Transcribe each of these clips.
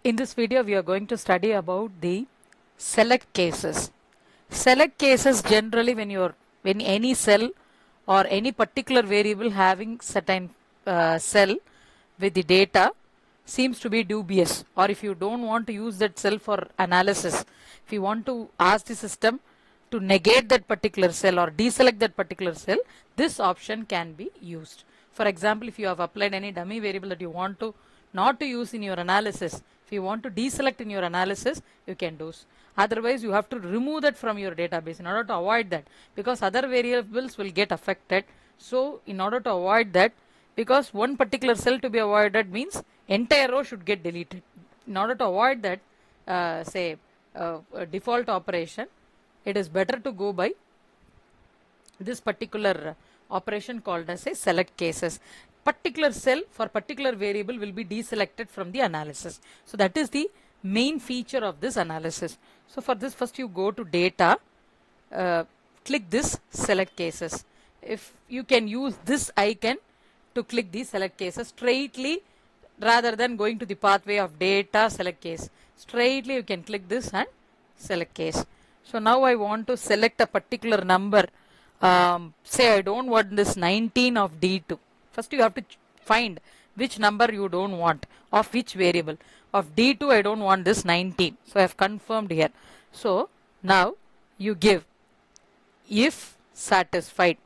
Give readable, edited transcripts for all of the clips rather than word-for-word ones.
In this video, we are going to study about the select cases. Select cases generally when any cell or any particular variable having certain cell with the data seems to be dubious, or if you don't want to use that cell for analysis, if you want to ask the system to negate that particular cell or deselect that particular cell, this option can be used. For example, if you have applied any dummy variable that you want to not to use in your analysis, if you want to deselect in your analysis, you can do. Otherwise, you have to remove that from your database in order to avoid that, because other variables will get affected. So in order to avoid that, because one particular cell to be avoided means entire row should get deleted. In order to avoid that, default operation, it is better to go by this particular operation called as a select cases. Particular cell for particular variable will be deselected from the analysis. So that is the main feature of this analysis. So for this, first you go to data, click this select cases. If you can use this icon to click the select cases straightly, rather than going to the pathway of data select case, straightly you can click this and select case. So now I want to select a particular number. Say I don't want this 19 of D2. First you have to find which number you don't want of which variable. Of D2 I don't want this 19. So I have confirmed here. So now you give if satisfied.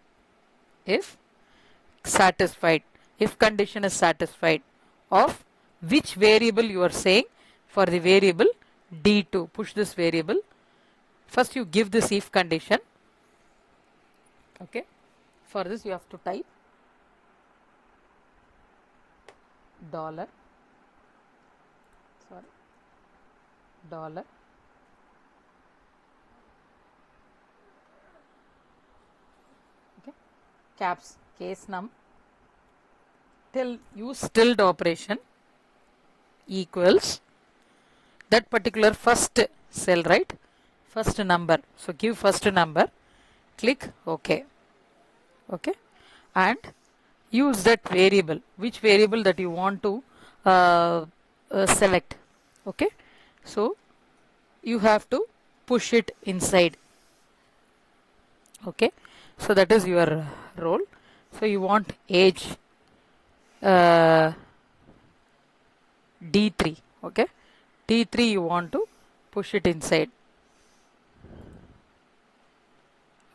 If satisfied. If condition is satisfied, of which variable you are saying. For the variable D2, push this variable. First you give this if condition. Okay. For this you have to type $, okay, caps, case num, till use tilde operation, equals that particular first cell, right? First number. So give first number, click OK. Okay, and use that variable, which variable that you want to select. Okay, so you have to push it inside. Okay, so that is your role. So you want age D3. Okay, D3 you want to push it inside.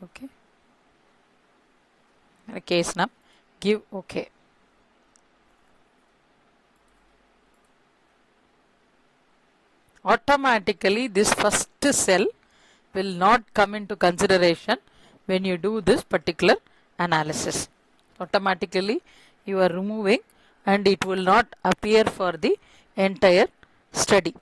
Okay, case num, give OK. Automatically this first cell will not come into consideration when you do this particular analysis. Automatically you are removing and it will not appear for the entire study.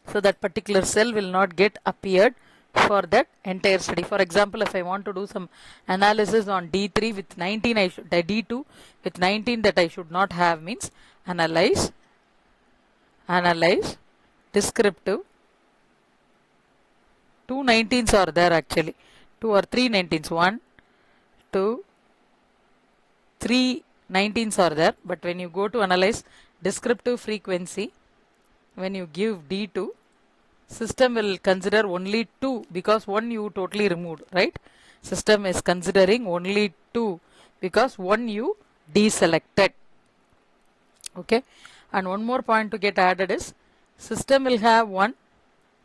So that particular cell will not get appeared for that entire study. For example, if I want to do some analysis on D3 with 19, D2 with 19 that I should not have, means analyze descriptive. 2 19s are there actually, 2 or 3 19s, 1, 2, 3 19s are there, but when you go to analyze descriptive frequency, when you give D2, system will consider only 2 because 1 you totally removed, right? System is considering only 2 because 1 you deselected. Okay, and one more point to get added is system will have one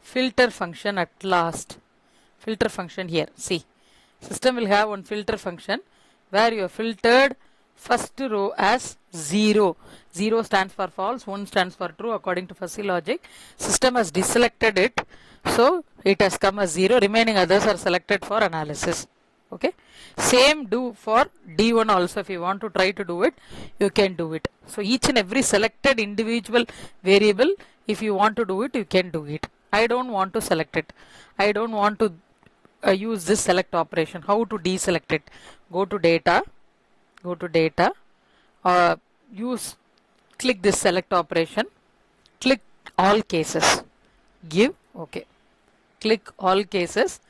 filter function at last. Filter function here. See, system will have one filter function where you have filtered first row as 0. 0 stands for false, 1 stands for true according to fuzzy logic. System has deselected it, so it has come as 0. Remaining others are selected for analysis. Okay, same do for D1 also. If you want to try to do it, you can do it. So each and every selected individual variable, if you want to do it, you can do it. I don't want to select it. I don't want to use this select operation. How to deselect it? Go to data, click this select operation, click all cases, give OK. Click all cases,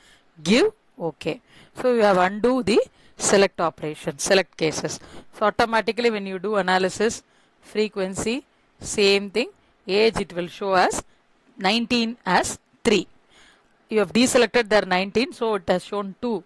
give OK. So you have undo the select operation, select cases. So automatically when you do analysis, frequency, same thing, age it will show as 19 as 3. You have deselected their 19, so it has shown 2